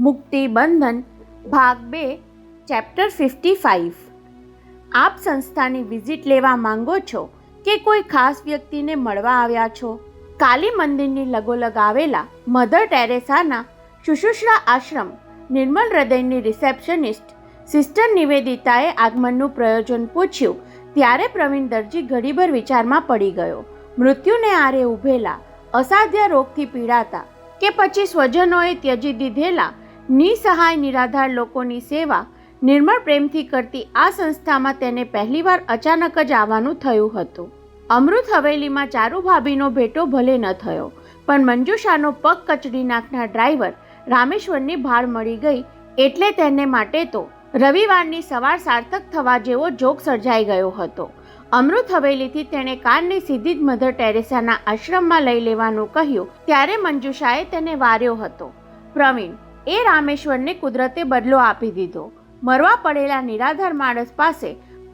મુક્તિ બંધન ભાગ 2 ચેપ્ટર 55। આપ સંસ્થાની વિઝિટ લેવા માંગો છો કે કોઈ ખાસ વ્યક્તિને મળવા આવ્યા છો? કાલી મંદિરની લગોલગ આવેલા મધર ટેરેસાના શુશ્રુષા આશ્રમ નિર્મલ હૃદયની રિસેપ્શનિસ્ટ સિસ્ટર નિવેદિતાએ આગમનનું પ્રયોજન પૂછ્યું ત્યારે પ્રવીણ દરજી ઘડીભર વિચારમાં પડી ગયો। મૃત્યુને આરે ઊભેલા, અસાધ્ય રોગથી પીડાતા કે પછી સ્વજનોએ ત્યજી દીધેલા નિસહાય નિરાધાર લોકોની સેવા નિર્મળ પ્રેમથી કરતી આ સંસ્થામાં તેને પહેલીવાર અચાનક જ આવવાનું થયું હતું। અમૃત હવેલીમાં ચારુ ભાભીનો ભેટો ભલે ન થયો, પણ મંજુષાનો પગ કચડી નાખનાર ડ્રાઈવર રામેશ્વરની ભાળ મળી ગઈ એટલે તેને માટે તો રવિવારની સવાર સાર્થક થવા જેવો જોગ સર્જાઈ ગયો હતો। અમૃત હવેલીથી તેણે કારને સીધી જ મધર ટેરેસાના આશ્રમમાં લઈ લેવાનું કહ્યું ત્યારે મંજુષાએ તેને વાર્યો હતો। પ્રવીણ, એ રામેશ્વરને કુદરતે બદલો આપી દીધો। મરવા પડેલા નિરાધાર માણસ પાસે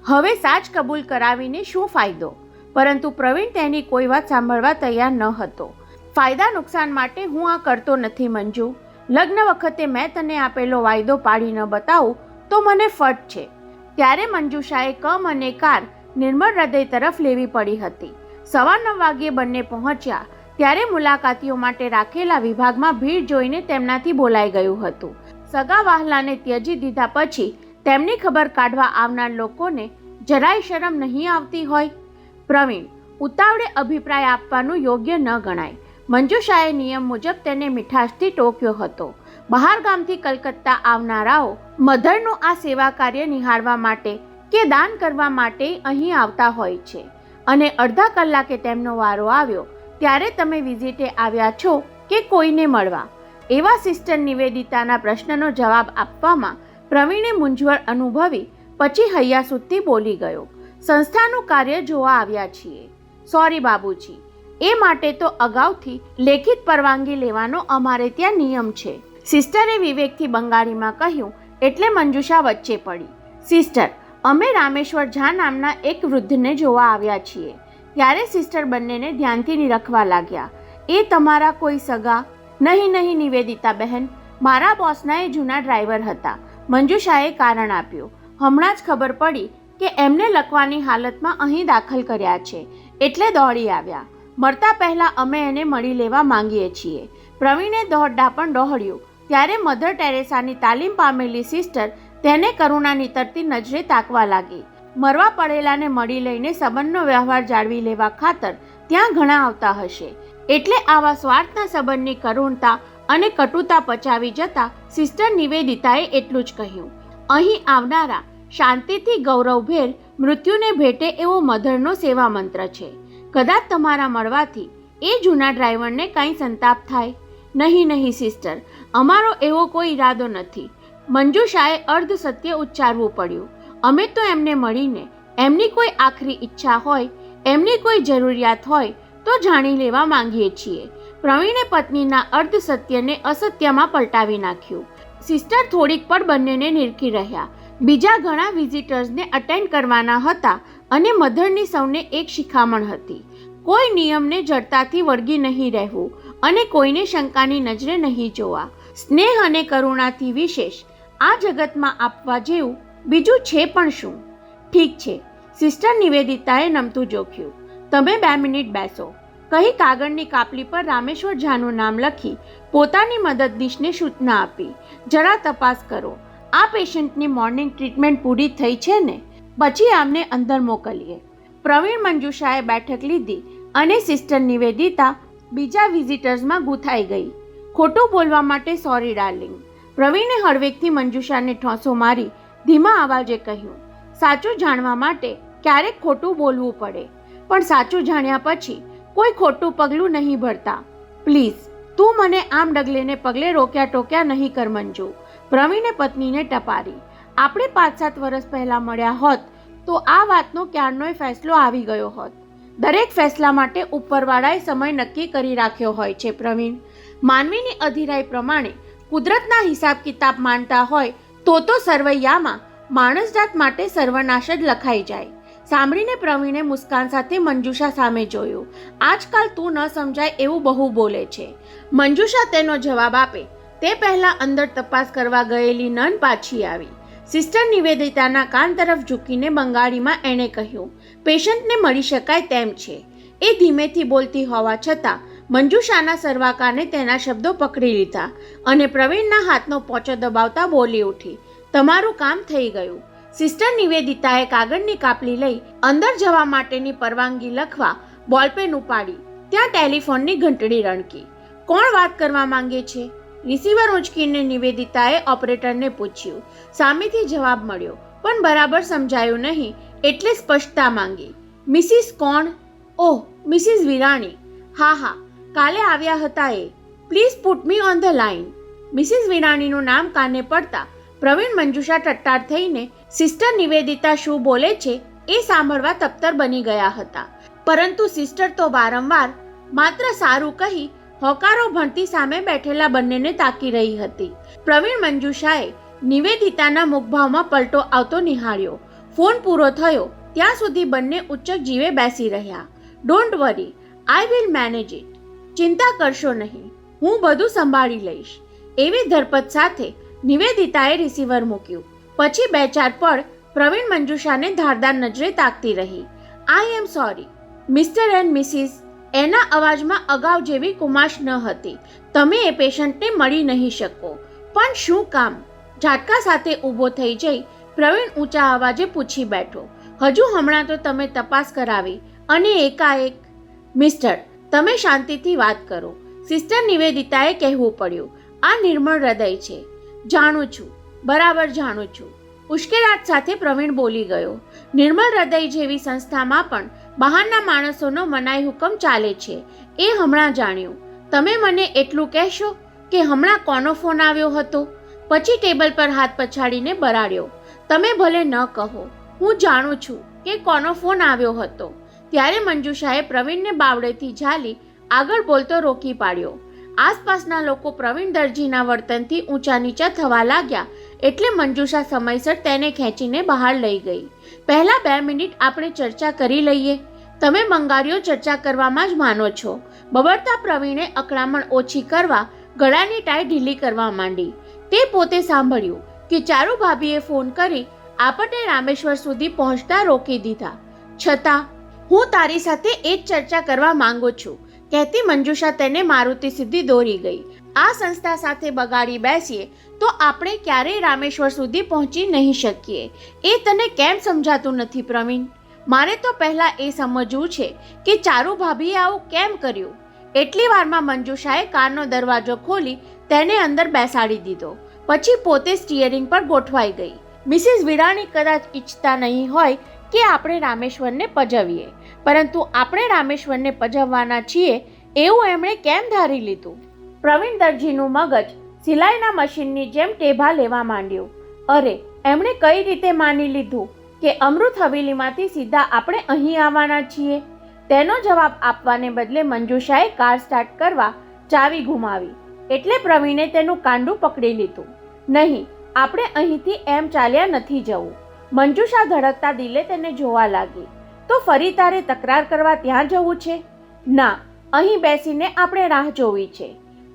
હવે સાચ કબૂલ કરાવીને શું ફાયદો? પરંતુ પ્રવીણ તેની કોઈ વાત સાંભળવા તૈયાર ન હતો। ફાયદા નુકસાન માટે હું આ કરતો નથી મંજુ। લગ્ન વખતે મેં તને આપેલો વાયદો પાડી ન બતાવું તો મને ફટ છે। ત્યારે મંજુષાએ કમ અને કાર નિર્મળ હૃદય તરફ લેવી પડી હતી। 9:15 વાગ્યે બંને પહોંચ્યા ત્યારે મુલાકાતીઓ માટે રાખેલા વિભાગમાં ભીડ જોઈને તેમનાથી બોલાઈ ગયું હતું। સગા વહાલાને ત્યજી દીધા પછી તેમની ખબર કાઢવા આવનાર લોકોને જરાય શરમ નહીં આવતી હોય? પ્રવીણ, ઉતાવળે અભિપ્રાય આપવાનું યોગ્ય ન ગણાય। મંજુષાએ નિયમ મુજબ તેને મીઠાશથી ટોક્યો હતો। બહાર ગામથી કલકત્તા આવનારાઓ મધરનું આ સેવા કાર્ય નિહાળવા માટે કે દાન કરવા માટે અહીં આવતા હોય છે અને અડધા કલાકે તેમનો વારો આવ્યો ત્યારે તમે વિઝિટે આવ્યા છો કે કોઈને મળવા? એવા સિસ્ટર નિવેદિતાના પ્રશ્નનો જવાબ આપવામાં પ્રવીણે મૂંઝવણ અનુભવી પછી હૈયાસુદથી બોલી ગયો, સંસ્થાનું કાર્ય જોવા આવ્યા છીએ। સોરી બાબુજી, એ માટે તો અગાઉથી લેખિત પરવાનગી લેવાનો અમારે ત્યાં નિયમ છે, સિસ્ટરે વિવેકથી બંગાળીમાં કહ્યું એટલે મંજુષા વચ્ચે પડી। સિસ્ટર, અમે રામેશ્વર ઝા નામના એક વૃદ્ધને જોવા આવ્યા છીએ। ત્યારે સિસ્ટર બંનેને ધ્યાનથી નિરખવા લાગ્યા। એ તમારા કોઈ સગા? નહીં નિવેદિતા બહેન, મારા બોસના એ જૂના ડ્રાઈવર હતા। મંજુષાએ કારણ આપ્યું। હમણાં જ ખબર પડી કે એમને લકવાની હાલતમાં અહીં દાખલ કર્યા છે એટલે દોડી આવ્યા। મરતા પહેલા અમે એને મળી લેવા માંગીએ છીએ। પ્રવીણે દોડડાપણ દોહડ્યું ત્યારે મધર ટેરેસાની તાલીમ પામેલી સિસ્ટર તેને કરુણાની તરતી નજરે તાકવા લાગી। મરવા પડેલાને મળી લઈને સંબંધનો વ્યવહાર જાળવી લેવા ખાતર ત્યાં ઘણા આવતા હશે એટલે આવા સ્વાર્થના સંબંધની કરુણતા અને કટુતા પચાવી જતા સિસ્ટર નિવેદિતાએ એટલું જ કહ્યું, અહીં આવનારા શાંતિથી ગૌરવભેર મૃત્યુને ભેટે એવો મધરનો સેવા મંત્ર છે। કદાચ તમારા મળવાથી એ જૂના ડ્રાઈવરને કાંઈ સંતાપ થાય? નહીં સિસ્ટર, અમારો એવો કોઈ ઈરાદો નથી। મંજુષાએ અર્ધ સત્ય ઉચ્ચારવું પડ્યું। અમે તો એમને મળીને એમની કોઈ આખરી ઈચ્છા હોય, એમની કોઈ જરૂરિયાત હોય તો જાણી લેવા માંગીએ છીએ। પ્રવીણે પત્નીના અર્ધ સત્યને અસત્યમાં પલટાવી નાખ્યું। સિસ્ટર થોડીક પણ બંનેને નિરખી રહ્યા। બીજા ઘણા વિઝિટર્સને અટેન્ડ કરવાના હતા અને મધરની સૌને એક શિખામણ હતી, કોઈ નિયમને જડતાથી વળગી નહીં રહેવું અને કોઈને શંકાની નજરે નહીં જોવા। સ્નેહ અને કરુણાથી વિશેષ આ જગતમાં આપવા જેવું બીજું છે પણ શું? ઠીક છે, સિસ્ટર નિવેદિતાએ નમતું જોખ્યું। તમે 2 મિનિટ બેસો, કહી કાગળની કાપલી પર રામેશ્વર ઝાનું નામ લખી પોતાની મદદનીશને સૂચના આપી, જરા તપાસ કરો આ પેશન્ટની મોર્નિંગ ટ્રીટમેન્ટ પૂરી થઈ છે ને? પછી આમને અંદર મોકલીએ। પ્રવીણ મંજુષાએ બેઠક લીધી અને સિસ્ટર નિવેદિતા બીજા વિઝિટર્સમાં ગૂંથાઈ ગઈ। ખોટું બોલવા માટે સોરી ડાર્લિંગ, પ્રવીણે હળવેકથી મંજુષાને ઠોંસો મારી ધીમા અવાજે કહ્યું। સાચું જાણવા માટે ક્યારેક ખોટું બોલવું પડે, પણ સાચું જાણ્યા પછી કોઈ ખોટું પગલું નહીં ભરતા। પ્લીઝ તું મને આમ ડગલે ને પગલે રોક્યા ટોક્યા નહીં કર મંજુ, પ્રવીણે પત્નીને ટપારી। આપણે 5-7 વર્ષ પહેલા મળ્યા હોત તો આ વાતનો ક્યારનોય ફેસલો આવી ગયો હોત। દરેક ફેસલા માટે ઉપરવાળાએ સમય નક્કી કરી રાખ્યો હોય છે પ્રવીણ। માનવીની અધીરાઈ પ્રમાણે કુદરતના હિસાબ કિતાબ માનતા હોય તો સરવૈયામાં માણસજાત માટે સર્વનાશ જ લખાઈ જાય। સાંભળીને પ્રવીણે મુસ્કાન સાથે મંજુષા સામે જોયું। આજકાલ તું ન સમજાય એવું બહુ બોલે છે। મંજુષા તેનો જવાબ આપે તે પહેલાં અંદર તપાસ કરવા ગયેલી નન પાછી આવી. સિસ્ટર નિવેદિતાના કાન તરફ ઝૂકીને બંગાળીમાં એણે કહ્યું, પેશન્ટને મળી શકાય તેમ છે. એ ધીમેથી બોલતી હોવા છતાં મંજુષાના સર્વાકારને તેના શબ્દો પકડી લીધા અને પ્રવીણના હાથનો પોચો દબાવતા બોલી ઉઠી, તમારું કામ થઈ ગયું. સિસ્ટર નિવેદિતાએ કાગળની કાપલી લઈ અંદર જવા માટેની પરવાનગી લખવા બોલપેન ઉપાડી. ત્યાં ટેલિફોનની ઘંટડી રણકી. કોણ વાત કરવા માંગે છે? રિસીવર ઉંચકીને નિવેદિતાએ ઓપરેટરને પૂછ્યું. સામેથી જવાબ મળ્યો, પણ બરાબર સમજાયું નહીં એટલે સ્પષ્ટતા માંગી. મિસિસ કોણ? Oh, Mrs Virani. હા, કાલે આવ્યા હતા એ. Please put me on the line. Mrs વિરાણીનું નામ કાને પડતા પ્રવીણ મંજુષા ટટ્ટાર થઈને સિસ્ટર નિવેદિતા શું બોલે છે એ સાંભળવા તપ્તર બની ગયા હતા. પરંતુ સિસ્ટર તો વારંવાર માત્ર સારું કહી હોકારો ભણતી સામે બેઠેલા બંનેને તાકી રહી હતી. પ્રવીણ મંજુષાએ નિવેદિતાના મુખભાવમાં પલટો આવતો નિહાળ્યો. ફોન પૂરો થયો ત્યાં સુધી બંને ઉચ્ચક જીવે બેસી રહ્યા. Don't worry, I will manage it. ચિંતા કરશો નહીં, હું બધું સંભાળી લઈશ. એવી ધરપત સાથે નિવેદિતાએ રિસીવર મૂક્યું. પછી 2-4 પળ પ્રવીણ મંજુષાને ધારદાર નજરે તાકતી રહી. I am sorry mister and Mrs. એના અવાજમાં અગાઉ જેવી કુમાશ ન હતી. તમે એ પેશન્ટને મળી નહીં શકો. પણ શું કામ? ઝાટકા સાથે ઊભો થઈ જઈ પ્રવીણ ઊંચા અવાજે પૂછી બેઠો. હજુ હમણાં તો તમે તપાસ કરાવી અને એકાએક. મિસ્ટર, તમે શાંતિથી વાત કરો, સિસ્ટર નિવેદિતાએ કહેવું પડ્યું. આ નિર્મળ હૃદય છે. જાણું છું, બરાબર જાણું છું. ઉશ્કેરાટ સાથે પ્રવીણ બોલી ગયો. નિર્મળ હૃદય જેવી સંસ્થામાં પણ બહારના માણસોનો મનાઈ હુકમ ચાલે છે એ હમણાં જાણ્યું. તમે મને એટલું કહેશો કે હમણાં કોનો ફોન આવ્યો હતો? પછી ટેબલ પર હાથ પછાડીને બરાડ્યો. તમે ભલે ન કહો, હું જાણું છું કે કોનો ફોન આવ્યો હતો. ત્યારે મંજુષાએ પ્રવીણને બાવડેથી ઝાલી આગળ બોલતો રોકી પાડ્યો. આસપાસના લોકો પ્રવીણ દરજીના વર્તનથી ઊંચા નીચા થવા લાગ્યા એટલે મંજુષા સમયસર તેને ખેંચીને બહાર લઈ ગઈ. પહેલા 2 મિનિટ આપણે ચર્ચા કરી લઈએ. તમે બંગાળીઓ ચર્ચા કરવામાં જ માનો છો. બબડતા પ્રવીણે અકળામણ ઓછી કરવા ગળાની ટાઈ ઢીલી કરવા માંડી. તે પોતે સાંભળ્યું કે ચારુ ભાભીએ ફોન કરી આપણને રામેશ્વર સુધી પહોંચતા રોકી દીધા. છતાં હું તારી સાથે એ જ ચર્ચા કરવા માંગુ છું કહેતી મંજુષા તેને મારુતિ સુધી દોરી ગઈ. આ સંસ્થા સાથે બગાડી બેસીએ તો આપણે ક્યારેય રામેશ્વર સુધી પહોંચી નહીં શકીએ. એ તને કેમ સમજાતું નથી પ્રવીણ? મારે તો પહેલાં એ સમજવું છે કે ચારુ ભાભીએ આવું કેમ કર્યું. એટલી વારમાં મંજુષાએ કારનો દરવાજો ખોલી તેને અંદર બેસાડી દીધો. પછી પોતે સ્ટીયરિંગ પર ગોઠવાઈ ગઈ. મિસિસ વિરાણી કદાચ ઈચ્છતા નહીં હોય કે આપણે રામેશ્વરને પજવીએ, પરંતુ આપણે રામેશ્વરને પજવવાના છીએ એવું એમણે કેમ ધારી લીધું? પ્રવીણ દરજીનું મગજ સિલાઈના મશીનની જેમ ટેભા લેવા માંડ્યું. અરે, એમણે કઈ રીતે માની લીધું કે અમૃત હવેલીમાંથી સીધા આપણે અહીં આવવાના છીએ? તેનો જવાબ આપવાને બદલે મંજુષાએ કાર સ્ટાર્ટ કરવા ચાવી ઘુમાવી એટલે પ્રવીણે તેનું કાંડું પકડી લીધું. નહીં, આપણે અહીંથી એમ ચાલ્યા નથી જવું. મંજુષા ધડકતા દિલે તેને જોવા લાગી. તો ફરી તારે તકરાર કરવા ત્યાં જવું છે? ના, અહીં બેસીને આપણે રાહ જોવી છે.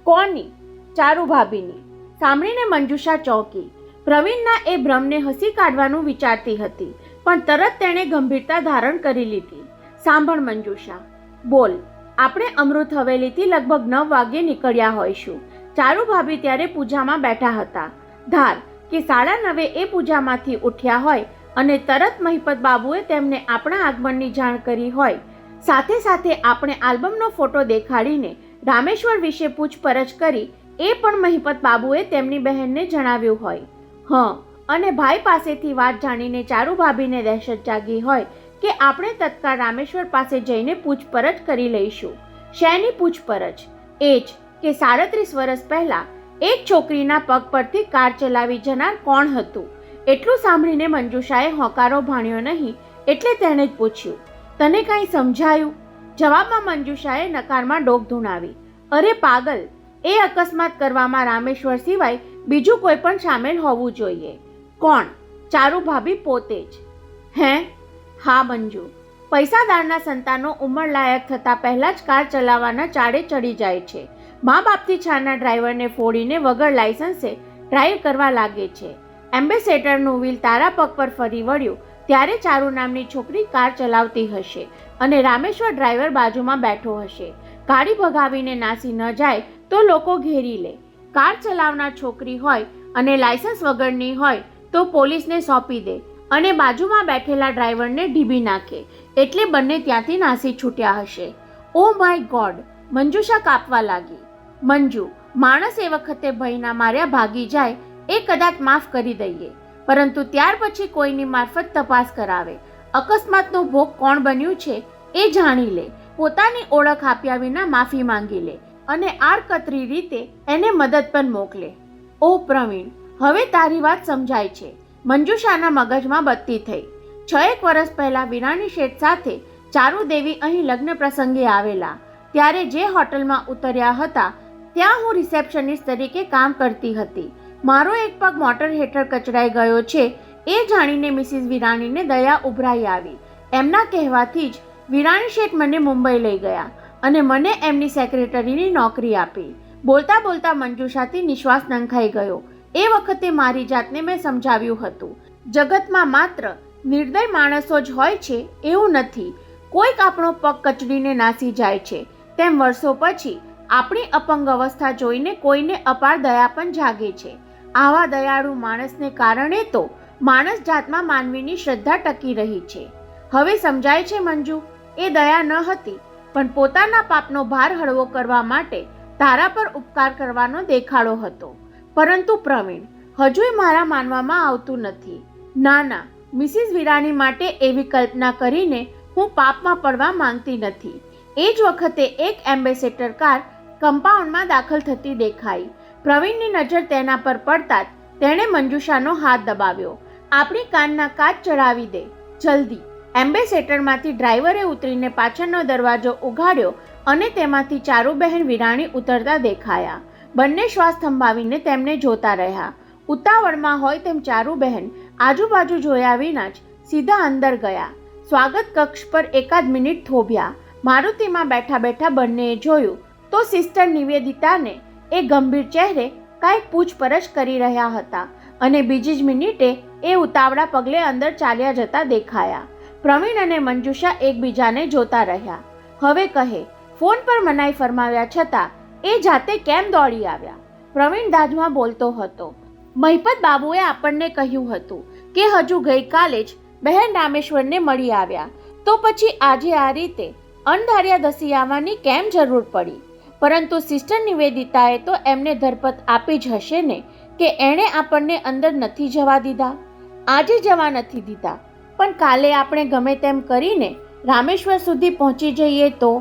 કોની? ચારુ ભાભીની. સાંભળીને મંજુષા ચોંકી. પ્રવીણના એ ભ્રમને હસી કાઢવાનું વિચારતી હતી, પણ તરત તેણે ગંભીરતા ધારણ કરી લીધી. સાંભળ મંજુષા, બોલ. આપણે અમૃત હવેલીથી લગભગ 9 વાગ્યે નીકળ્યા હોઈશું. ચારુ ભાભી ત્યારે પૂજામાં બેઠા હતા. ધાર કે 9:30 એ પૂજામાંથી ઉઠ્યા હોય અને તરત મહિપત બાબુએ તેમને આપણા આગમનની જાણ કરી હોય. સાથે સાથે આપણે આલ્બમનો ફોટો દેખાડીને રામેશ્વર વિશે પૂછપરછ કરી એ પણ મહિપત બાબુએ તેમની બહેનને જણાવ્યું હોય. અને ભાઈ પાસેથી વાત જાણીને ચારુ ભાભીને દહેશત જાગી હોય કે આપણે તત્કાળ રામેશ્વર પાસે જઈને પૂછપરછ કરી લઈશું. શેની પૂછપરછ? એ જ કે 37 વર્ષ પહેલા એક છોકરીના પગ પરથી કાર ચલાવી જનાર કોણ હતું? એટલું સાંભળીને મંજુષાએ હોકારો ભાણ્યો નહીં એટલે તેણે જ પૂછ્યું, તને કાંઈ સમજાયું? જવાબમાં મંજુષાએ નકારમાં ડોક ધૂણાવી. અરે પાગલ, એ અકસ્માત કરવામાં રામેશ્વર સિવાય બીજું કોઈ પણ સામેલ હોવું જોઈએ. કોણ? ચારુ ભાભી પોતે જ. હે? હા મંજુ, પૈસાદારના સંતાનો ઉંમરલાયક થતાં પહેલાં જ કાર ચલાવવાના ચાડે ચડી જાય છે. મા બાપથી છાના ડ્રાઈવરને ફોડીને વગર લાયસન્સે ડ્રાઈવ કરવા લાગે છે. એમ્બેસેડરનું વ્હીલ તારા પગ પર ફરી વળ્યું ત્યારે ચારુ નામની છોકરી કાર ચલાવતી હશે અને રામેશ્વર ડ્રાઈવર બાજુમાં બેઠો હશે. ગાડી ભગાવીને નાસી ન જાય તો લોકો ઘેરી લે. કાર ચલાવનાર છોકરી હોય અને લાયસન્સ વગરની હોય તો પોલીસને સોંપી દે અને બાજુમાં બેઠેલા ડ્રાઈવરને ઢીબી નાખે એટલે બંને ત્યાંથી નાસી છૂટ્યા હશે. Oh my God! મંજુષા કાપવા લાગી. મંજુ, માણસ એ વખતે ભયના માર્યા ભાગી જાય એ કદાચ માફ કરી દઈએ, પરંતુ ત્યાર પછી કોઈની મારફત તપાસ કરાવે, અકસ્માતનો ભોગ કોણ બન્યું છે એ જાણી લે, પોતાની ઓળખ આપ્યા વિના માફી માંગી લે અને આડકતરી રીતે એને મદદ પણ મોકલે. ઓ પ્રવીણ, હવે તારી વાત સમજાય છે. મંજુષાના મગજમાં બત્તી થઈ. 6 વર્ષ પહેલા વિરાણી શેઠ સાથે ચારુદેવી અહીં લગ્ન પ્રસંગે આવેલા. ત્યારે જે હોટલમાં ઉતર્યા હતા ત્યાં હું રિસેપ્શનિસ્ટ તરીકે કામ કરતી હતી. મારો એક પગ મોટર હેઠળ કચડાઈ ગયો છે એ જાણીને મિસિસ વિરાણીને દયા ઉભરાઈ આવી. એમના કહેવાથી જ વિરાણી શેઠ મને મુંબઈ લઈ ગયા અને મને એમની સેક્રેટરીની નોકરી આપી. બોલતા બોલતા મંજુષાથી નિશ્વાસ નંખાઈ ગયો. એ વખતે મારી જાતને મેં સમજાવ્યું હતું, જગતમાં માત્ર નિર્દય માણસો જ હોય છે એવું નથી. કોઈક આપણો પગ કચડીને નાસી જાય છે, તેમ વર્ષો પછી આપણી અપંગ અવસ્થા જોઈને કોઈને અપાર દયા પણ જાગે છે. આવા દયાળુ માણસને કારણે તો માણસ જાતમાં માનવીની શ્રદ્ધા ટકી રહી છે. હવે સમજાય છે મંજુ, એ દયા ન હતી પણ પોતાના પાપનો ભાર હળવો કરવા માટે તારા પર ઉપકાર કરવાનો દેખાડો હતો. પરંતુ પ્રવીણ, હજુય મારા માનવામાં આવતું નથી. ના ના, મિસિસ વિરાણી માટે એવી કલ્પના કરીને હું પાપમાં પડવા માંગતી નથી. એ જ વખતે એક એમ્બેસેડર કાર કમ્પાઉન્ડમાં દાખલ થતી દેખાઈ. પ્રવીણની નજર તેના પર પડતા જ તેણે મંજુષાનો હાથ દબાવ્યો. આપણી કારના કાચ ચડાવી દે, જલ્દી. એમ્બેસેડરમાંથી ડ્રાઈવરે ઉતરીને પાછળનો દરવાજો ઉઘાડ્યો અને તેમાંથી ચારુબહેન વિરાણી ઉતરતા દેખાયા. બંને શ્વાસ થંભાવીને તેમને જોતા રહ્યા. ઉતાવળમાં હોય તેમ ચારુબહેન આજુબાજુ જોયા વિના જ સીધા અંદર ગયા. સ્વાગત કક્ષ પર એકાદ મિનિટ થોભ્યા. મારુતિમાં બેઠા બેઠા બંનેએ જોયું તો સિસ્ટર નિવેદિતાને એ ગંભીર ચહેરે કાંઈક પૂછપરછ કરી રહ્યા હતા અને બીજી જ મિનિટે એ ઉતાવળા પગલે અંદર ચાલ્યા જતા દેખાયા. પ્રવીણ અને મંજુષા એકબીજાને જોતા રહ્યા. હવે કહે, ફોન પર મનાઈ ફરમાવ્યા છતાં એ જાતે કેમ દોડી આવ્યા? પ્રવીણ દાજમાં બોલતો હતો. મહિપત બાબુએ આપણને કહ્યું હતું કે હજુ ગઈકાલે જ બહેન રામેશ્વરને મળી આવ્યા, તો પછી આજે આ રીતે અણધાર્યા ધસી આવવાની કેમ જરૂર પડી? પરંતુ સિસ્ટર નિવેદિતાએ તો એમને ધરપત આપી જ હશે ને કે એણે આપણને અંદર નથી જવા દીધા. આજે જવા નથી દીધા, પણ કાલે આપણે ગમે તેમ કરીને રામેશ્વર સુધી પહોંચી જઈએ તો?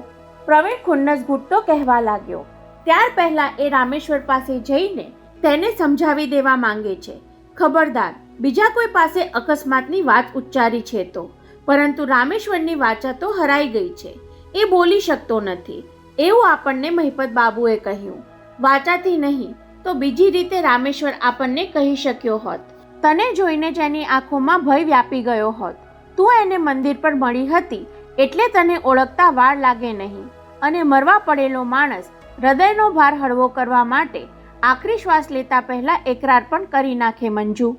પ્રવીણ ખુન્નસ ઘૂંટતો કહેવા લાગ્યો. ત્યાર પહેલા એ રામેશ્વર પાસે જઈને તેને સમજાવી દેવા માંગે છે, ખબરદાર બીજા કોઈ પાસે અકસ્માતની વાત ઉચ્ચારી છે તો. પરંતુ રામેશ્વરની વાચા તો હરાઈ ગઈ છે, એ બોલી શકતો નથી એવું આપણને મહિપત બાબુએ કહ્યું. વાચાથી નહીં તો બીજી રીતે રામેશ્વર આપણને કહી શક્યો હોત. તને જોઈને જેની આંખોમાં ભય વ્યાપી ગયો હોત. તું એને મંદિર પર મળી હતી એટલે તને ઓળખતા વાર લાગે નહીં. અને મરવા પડેલો માણસ હૃદયનો ભાર હળવો કરવા માટે આખરી શ્વાસ લેતા પહેલા એકરાર પણ કરી નાખે. મંજુ,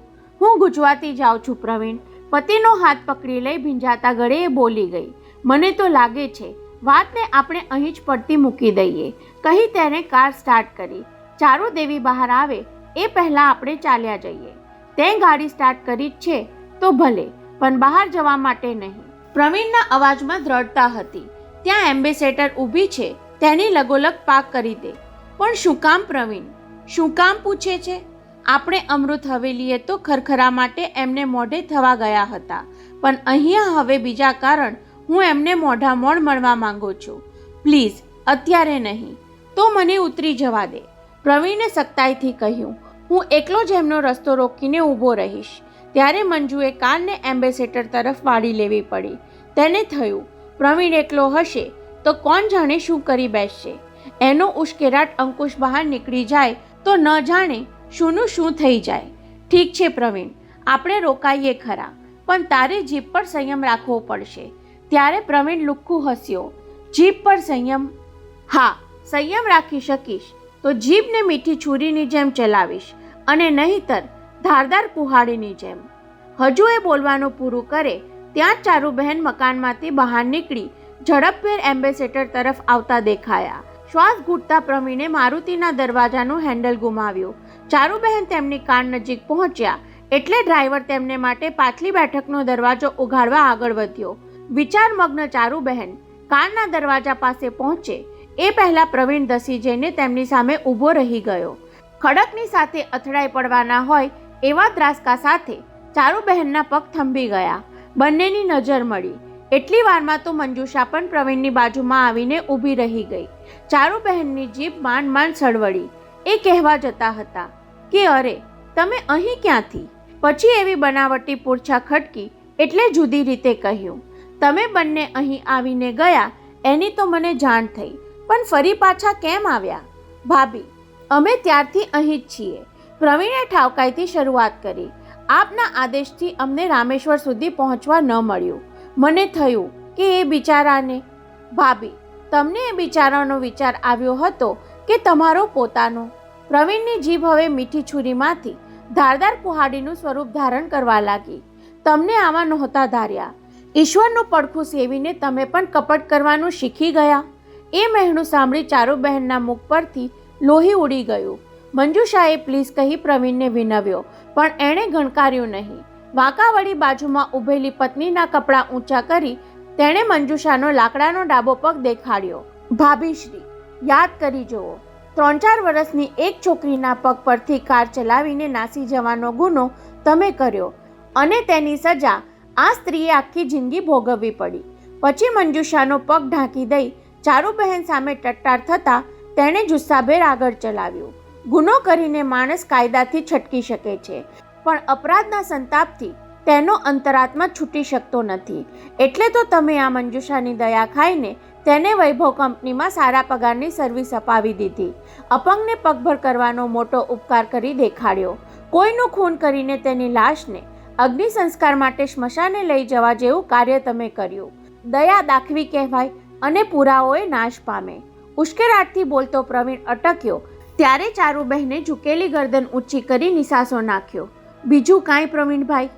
હું ગુજવાતી જાઉં છું. પ્રવીણ પતિનો હાથ પકડી લઈ ભીંજાતા ગળે એ બોલી ગઈ. મને તો લાગે છે વાતને આપણે અહીં જ પડતી મૂકી દઈએ, કહી તેને કાર સ્ટાર્ટ કરી. ચારુદેવી બહાર આવે એ પહેલાં આપણે ચાલ્યા જઈએ. તે ગાડી સ્ટાર્ટ કરી જ છે તો ભલે, પણ બહાર જવા માટે નહીં. પ્રવીણના અવાજમાં દ્રઢતા હતી. ત્યાં એમ્બેસેડર ઊભી છે, તેની લગોલગ પાક કરી દે. પણ શું કામ પ્રવીણ? શું કામ પૂછે છે? આપણે અમૃત હવેલીએ તો ખરખરા માટે એમને મોઢે થવા ગયા હતા, પણ અહીંયા હવે બીજા કારણ હું એમને મોઢા મોડ મળવા માંગુ છું. પ્લીઝ અત્યારે નહીં તો મને ઉતરી જવા દે, પ્રવીણે સખ્તાઈથી કહ્યું. હું એકલો જ એમનો રસ્તો રોકીને ઊભો રહીશ. ત્યારે મંજુએ કારને એમ્બેસેડર તરફ વાળી લેવી પડી. તેને થયું પ્રવીણ એકલો હશે તો કોણ જાણે શું કરી બેસશે. એનો ઉશ્કેરાટ અંકુશ બહાર નીકળી જાય તો ન જાણે શુંનું શું થઈ જાય. ઠીક છે પ્રવીણ, આપણે રોકાઈએ ખરા, પણ તારે જીભ પર સંયમ રાખવો પડશે. ત્યારે પ્રવીણ લુખ્ખું હસ્યો. જીભ પર સંયમ? હા, સંયમ રાખી શકીશ તો જીભને મીઠી છુરીની જેમ ચલાવીશ અને નહીંતર ધારદાર કુહાડીની જેમ. હજુ એ બોલવાનું પૂરું કરે ત્યાં જ ચારુબહેન મકાનમાંથી બહાર નીકળી ઝડપભેર એમ્બેસેડર તરફ આવતા દેખાયા. શ્વાસ ઘૂંટતા પ્રવીણે મારુતિના દરવાજાનું હેન્ડલ ગુમાવ્યું. ચારુબહેન તેમની કાર નજીક પહોંચ્યા એટલે ડ્રાઈવર તેમને માટે પાછલી બેઠકનો દરવાજો ઉઘાડવા આગળ વધ્યો. વિચારમગ્ન ચારુબહેન કારના દરવાજા પાસે પહોંચે એ પહેલા પ્રવીણ ધસી જઈને તેમની સામે ઊભો રહી ગયો. ખડકની સાથે અથડાઈ પડવાના હોય એવા ત્રાસકા સાથે ચારુબહેનના પગ થંભી ગયા. બંનેની નજર મળી. એટલી વારમાં તો મંજુષા પણ પ્રવીણની બાજુમાં આવીને ઊભી રહી ગઈ. ચારુબહેનની જીભ માંડ માંડ સળવળી. એ કહેવા જતા હતા કે અરે તમે અહીં ક્યાંથી? પછી એવી બનાવટી પૂરછા ખટકી એટલે જુદી રીતે કહ્યું, તમે બંને અહીં આવીને ગયા એની તો મને જાણ થઈ, પણ ફરી પાછા કેમ આવ્યા? ભાભી, અમે ત્યારથી અહીં જ છીએ. પ્રવીણે ઠાવકાઈથી શરૂઆત કરી. આપના આદેશથી અમને રામેશ્વર સુધી પહોંચવા ન મળ્યું. મને થયું કે એ બિચારાને. ભાભી, તમને એ બિચારાનો વિચાર આવ્યો હતો કે તમારો પોતાનો? પ્રવીણની જીભ હવે મીઠી છુરીમાંથી ધારદાર કુહાડીનું સ્વરૂપ ધારણ કરવા લાગી. તમને આવા નહોતા ધાર્યા. ઈશ્વરનું પડખું સેવીને તમે પણ કપટ કરવાનું શીખી ગયા. એ મહેણું સાંભળી ચારુબહેનના મુખ પરથી લોહી ઉડી ગયું. મંજુષાએ પ્લીઝ કહી પ્રવીણને વિનવ્યો, પણ એણે ગણકાર્યું નહીં. વાંકાવળી બાજુમાં ઊભેલી પત્નીના કપડાં ઊંચા કરી તેણે મંજુષાનો લાકડાનો ડાબો પગ દેખાડ્યો. ભાભીશ્રી, યાદ કરી જુઓ, 3-4 વર્ષની એક છોકરીના પગ પરથી કાર ચલાવીને નાસી જવાનો ગુનો તમે કર્યો અને તેની સજા આ સ્ત્રીએ આખી જિંદગી ભોગવવી પડી. પછી મંજુષાનો પગ ઢાંકી દઈ ચારુબહેન સામે ટટ્ટાર થતાં તેણે જુસ્સાભેર આગળ ચલાવ્યું. ગુનો કરીને માણસ કાયદાથી છટકી શકે છે, પણ અપરાધના સંતાપથી તેનો અંતરાત્મા છૂટી શકતો નથી. એટલે તો તમે આ મંજુષાની દયા ખાઈને તેને વૈભવ કંપનીમાં સારા પગારની સર્વિસ અપાવી દીધી. અપંગને પગભર કરવાનો મોટો ઉપકાર કરી દેખાડ્યો. કોઈનું ખૂન કરીને તેની લાશને અગ્નિ સંસ્કાર માટે સ્મશાને લઈ જવા જેવું કાર્ય તમે કર્યું. દયા દાખવી કહેવાય અને પુરાવોએ નાશ પામે. ઉશ્કેરાટથી બોલતો પ્રવીણ અટક્યો ત્યારે ચારુબહેને ઝૂકેલી ગરદન ઊંચી કરી નિસાસો નાખ્યો. બીજું કાંઈ પ્રવીણભાઈ?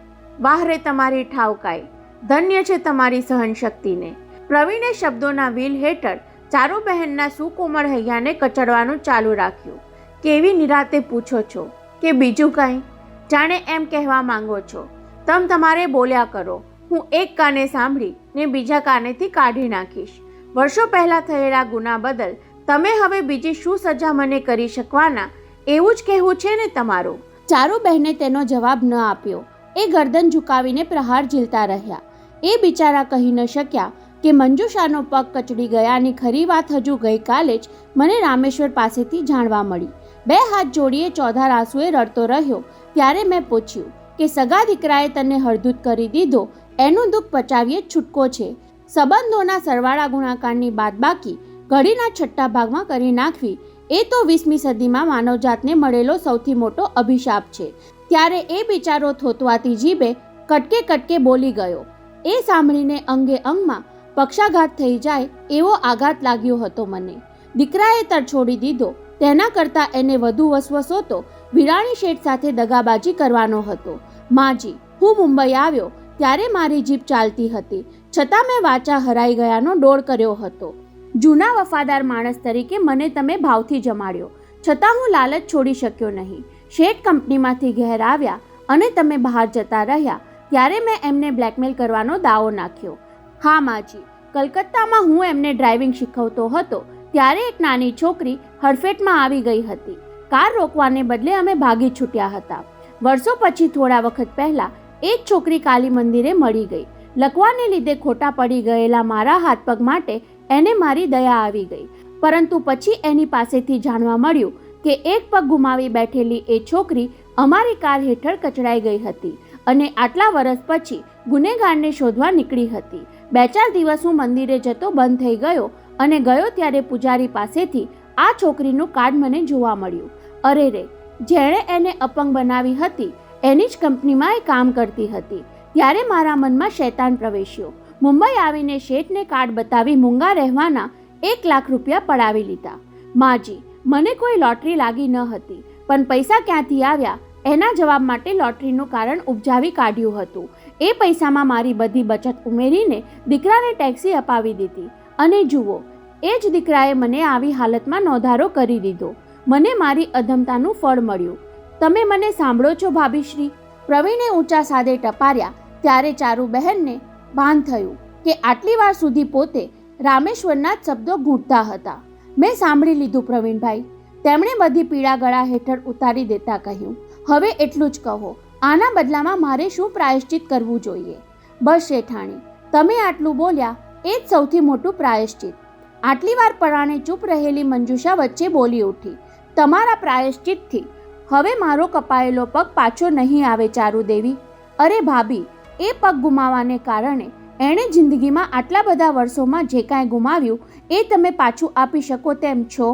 વાહરે તમારી ઠાવકાઈ. ધન્ય છે તમારી સહનશક્તિને. પ્રવીણે શબ્દોના વ્હીલ હેઠળ ચારુબહેનના સુકોમળ હૈયાને કચડવાનું ચાલુ રાખ્યું. કેવી નિરાતે પૂછો છો કે બીજું કાંઈ? જાણે એમ કહેવા માંગો છો. તમારે બોલ્યા કરો. હું એક કાને સાંભળી ને બીજા કાનેથી કાઢી નાખીશ. વર્ષો પહેલા થયેલા ગુના બદલ તમે હવે બીજી શું સજા મને કરી શકવાના, એવું જ કહેવું છે ને તમારું? ચારુબહેને તેનો જવાબ ન આપ્યો. એ ગરદન ઝુકાવીને પ્રહાર ઝીલતા રહ્યા. એ બિચારા કહી ન શક્યા કે મંજુષાનો પગ કચડી ગયાની ખરી વાત હજુ ગઈકાલે જ મને રામેશ્વર પાસેથી જાણવા મળી. 2 હાથ જોડીએ ચોધાર આંસુએ રડતો રહ્યો ત્યારે મેં પૂછ્યું કે સગા દીકરાએ તને હળધૂત કરી દીધો, એનું દુઃખ પચાવીએ છૂટકો છે. સંબંધોના સરવાળા ગુણાકારની બાદબાકી ઘડીના છઠ્ઠા ભાગમાં કરી નાખવી એ તો 20મી સદીમાં માનવજાતને મળેલો સૌથી મોટો અભિશાપ છે. ત્યારે એ બિચારો થોતવાતી જીભે કટકે કટકે બોલી ગયો. એ સાંભળીને અંગે અંગમાં પક્ષાઘાત થઈ જાય એવો આઘાત લાગ્યો હતો મને. દીકરાએ તર છોડી દીધો તેના કરતાં એને વધુ વસવસો તો વિરાણી શેઠ સાથે દગાબાજી કરવાનો હતો. માજી, હું મુંબઈ આવ્યો ત્યારે મારી જીભ ચાલતી હતી, છતાં મેં વાચા હરાઈ ગયાનો ડોળ કર્યો હતો. જૂના વફાદાર માણસ તરીકે મને તમે ભાવથી જમાડ્યો, છતાં હું લાલચ છોડી શક્યો નહીં. શેઠ કંપનીમાંથી ઘેર આવ્યા અને તમે બહાર જતા રહ્યા ત્યારે મેં એમને બ્લેકમેલ કરવાનો દાવો નાખ્યો. હા માજી, કલકત્તામાં હું એમને ડ્રાઇવિંગ શીખવતો હતો ત્યારે એક નાની છોકરી હડફેટમાં આવી ગઈ હતી. કાર રોકવાને બદલે અમે ભાગી છૂટ્યા હતા. વર્ષો પછી થોડા વખત પહેલા એ જ છોકરી કાલી મંદિરે મળી ગઈ. લકવાને લીધે ખોટા પડી ગયેલા મારા હાથ પગ માટે એને મારી દયા આવી ગઈ. પરંતુ પછી એની પાસેથી જાણવા મળ્યું કે એક પગ ગુમાવી બેઠેલી એ છોકરી અમારી કાર હેઠળ કચડાઈ ગઈ હતી અને આટલા વર્ષ પછી ગુનેગારને શોધવા નીકળી હતી. 2-4 દિવસ હું મંદિરે જતો બંધ થઈ ગયો અને ગયો ત્યારે પૂજારી પાસેથી આ છોકરીનું કાર્ડ મને જોવા મળ્યું. અરે રે, જેણે એને અપંગ બનાવી હતી એની જ કંપનીમાં એ કામ કરતી હતી. ત્યારે મારા મનમાં શૈતાન પ્રવેશ્યો. મુંબઈ આવીને શેઠને કાર્ડ બતાવી મૂંગા રહેવાના 1 લાખ રૂપિયા પડાવી લીધા. માજી, મને કોઈ લોટરી લાગી ન હતી, પણ પૈસા ક્યાંથી આવ્યા એના જવાબ માટે લોટરીનું કારણ ઉપજાવી કાઢ્યું હતું. એ પૈસામાં મારી બધી બચત ઉમેરીને દીકરાને ટેક્સી અપાવી દીધી, અને જુઓ, એ જ દીકરાએ મને આવી હાલતમાં નોંધારો કરી દીધો. મને મારી અધમતાનું ફળ મળ્યું. તમે મને સાંભળો છો ભાભીશ્રી? પ્રવીણે ઊંચા સાદે ટપાર્યા. ત્યારે ચારુબહેનને ભાન થયું કે આટલી વાર સુધી પોતે રામેશ્વરના જ શબ્દો ગૂંથતા હતા. મેં સાંભળી લીધું પ્રવીણભાઈ, તેમણે બધી પીડા ગળા હેઠળ ઉતારી દેતા કહ્યું. હવે એટલું જ કહો, આના બદલામાં મારે શું પ્રાયશ્ચિત કરવું જોઈએ? બસ શેઠાણી, તમે આટલું બોલ્યા એ જ સૌથી મોટું પ્રાયશ્ચિત. આટલી વાર પરાણે ચૂપ રહેલી મંજુષા વચ્ચે બોલી ઉઠી. તમારા પ્રાયશ્ચિતથી હવે મારો કપાયેલો પગ પાછો નહીં આવે ચારુદેવી. અરે ભાભી, એ પગ ગુમાવવાને કારણે એણે જિંદગીમાં આટલા બધા વર્ષોમાં જે કાંઈ ગુમાવ્યું એ તમે પાછું આપી શકો તેમ છો?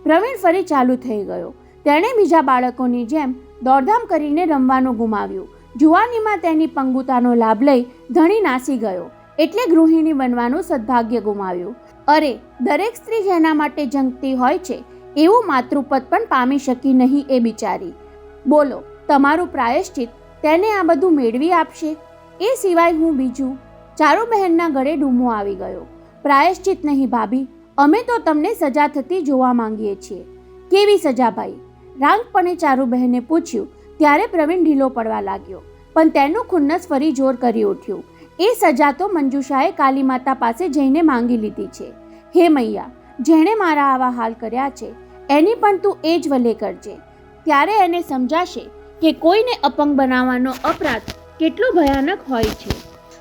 પ્રવીણ ફરી ચાલુ થઈ ગયો. તેણે બીજા બાળકોની જેમ દોડધામ કરીને રમવાનું ગુમાવ્યું. જુવાનીમાં તેની પંગુતાનો લાભ લઈ ધણી નાસી ગયો, એટલે ગૃહિણી બનવાનું સદભાગ્ય ગુમાવ્યું. અરે, દરેક સ્ત્રી જેના માટે જંગતી હોય છે એવું માતૃપદ પણ પામી શકી નહીં એ બિચારી. બોલો, તમારું પ્રાયશ્ચિત તેને આ બધું મેળવી આપશે? એ સિવાય હું બીજું? ચારુબહેનના ગળે ડૂમો આવી ગયો. પ્રાયશ્ચિત નહીં ભાભી, અમે તો તમને સજા થતી જોવા માંગીએ છીએ. કેવી સજા ભાઈ? રાંગપણે ચારુબહેને પૂછ્યું. ત્યારે પ્રવીણ ઢીલો પડવા લાગ્યો, પણ તેનું ખુન્નસ ફરી જોર કરી ઉઠ્યું. એ સજા તો મંજુષાએ કાલી માતા પાસે જઈને માંગી લીધી છે. હે મૈયા, જેણે મારા આવા હાલ કર્યા છે એની પણ તું એ જ વલે કરજે. ત્યારે એને સમજાશે કે કોઈને અપંગ બનાવવાનો અપરાધ કેટલો ભયાનક હોય છે.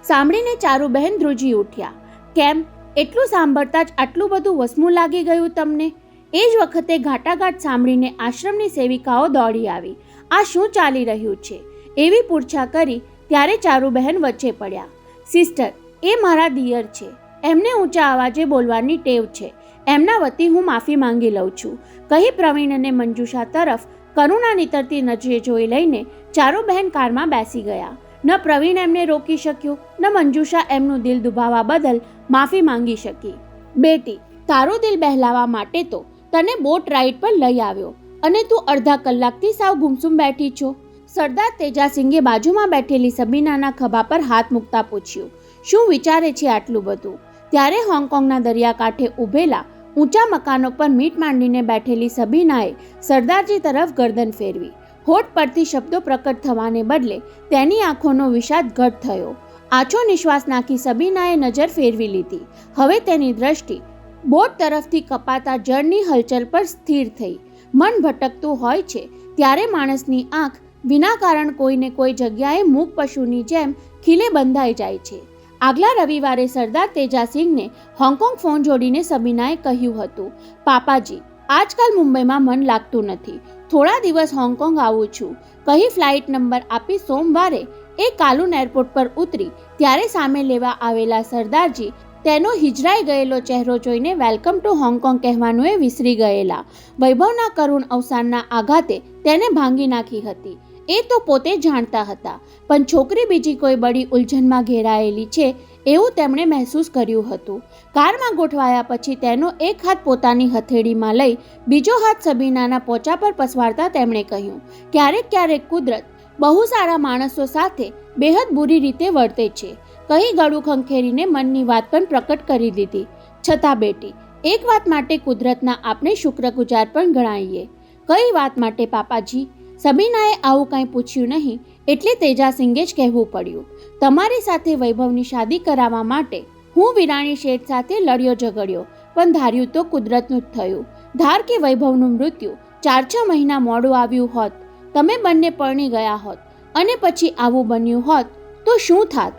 સાંભળીને ચારુબહેન ધ્રુજી ઉઠ્યા. કેમ, એટલું સાંભળતા જ આટલું બધું વસમું લાગી ગયું તમને? એ જ વખતે ઘાટાઘાટ સાંભળીને આશ્રમની સેવિકાઓ દોડી આવી. આ શું ચાલી રહ્યું છે એવી પૂછા કરી. ત્યારે ચારુબહેન વચ્ચે પડ્યા. સિસ્ટર, એ મારા દિયર છે, એમને ઊંચા અવાજે બોલવાની ટેવ છે, એમના વતી હું માફી માંગી લઉં છું, કહી પ્રવીણ અને મંજુષા તરફ કરુણા નીતરતી નજરે જોઈ લઈને ચારુબહેન કારમાં બેસી ગયા. ન પ્રવીણ એમને રોકી શક્યો, ન મંજુષા એમનું દિલ દુભાવવા બદલ માફી માંગી શકી. બેટી, તારું દિલ બહેલાવા માટે તો તને બોટ રાઈડ પર લઈ આવ્યો, અને તું અડધા કલાકથી સાવ ગુમસુમ બેઠી છો. સરદાર તેજાસિંગે બાજુમાં બેઠેલી સબીનાના ખભા પર હાથ મૂકતા પૂછ્યું. શું વિચારે છે આટલું બધું? ત્યારે હોંગકોંગના દરિયાકાંઠે ઊભેલા ઊંચા મકાનો પર મીટ માંડીને બેઠેલી સબીનાએ સરદારજી તરફ ગરદન ફેરવી. હોઠ પરથી શબ્દો પ્રકટ થવાને બદલે તેની આંખોનો વિષાદ ઘટ થયો. આછો નિશ્વાસ નાખી સબીનાએ નજર ફેરવી લીધી. હવે તેની દ્રષ્ટિ બોટ તરફથી કપાતા જળની હલચલ પર સ્થિર થઈ. મન ભટકતું હોય છે ત્યારે માણસની આંખ વિના કારણ કોઈને કોઈ જગ્યાએ મૂક પશુની જેમ ખીલે બંધાઈ જાય છે. આગલા રવિવારે સરદાર તેજાસિંહને હોંગકોંગ ફોન જોડીને સબીનાએ કહ્યું હતું, પાપાજી, આજકાલ મુંબઈમાં મન લાગતું નથી, થોડા દિવસ હોંગકોંગ આવું છું, કહી ફ્લાઇટ નંબર આપી સોમવારે એ કાલુન એરપોર્ટ પર ઉતરી. ત્યારે સામે લેવા આવેલા સરદારજી તેનો હિજરાઈ ગયેલો ચહેરો જોઈને વેલકમ ટુ હોંગકોંગ કહેવાનું એ વિસરી ગયેલા. વૈભવના કરુણ અવસાનના આઘાતે તેને ભાંગી નાખી હતી એ તો પોતે જાણતા હતા, પણ છોકરી બીજી કોઈ બડી ઉલઝનમાં ઘેરાયેલી છે એવું તેમણે મહેસૂસ કર્યું હતું. કારમાં ગોઠવાયા પછી તેનો એક હાથ પોતાની હથેળીમાં લઈ બીજો હાથ સબીનાના પોચા પર પસવારતા તેમણે કહ્યું, ક્યારેક ક્યારેક કુદરત બહુ સારા માણસો સાથે બેહદ બુરી રીતે વર્તે છે, કહી ગળું ખંખેરીને મનની વાત પણ પ્રકટ કરી દીધી. છતાં બેટી, એક વાત માટે કુદરતના આપણે શુક્રગુજાર પણ ગણાઈએ. કઈ વાત માટે પાપાજી? સબીનાએ આવું કંઈ પૂછ્યું નહીં એટલે તેજાસિંગે જ કહેવું પડ્યું. તમારી સાથે વૈભવની શાદી કરાવવા માટે હું વિરાણી શેઠ સાથે લડ્યો ઝઘડ્યો, પણ ધાર્યું તો કુદરતનું જ થયું. ધાર કે વૈભવનું મૃત્યુ 4-6 મહિના મોડું આવ્યું હોત, તમે બંને પરણી ગયા હોત અને પછી આવું બન્યું હોત તો શું થાત?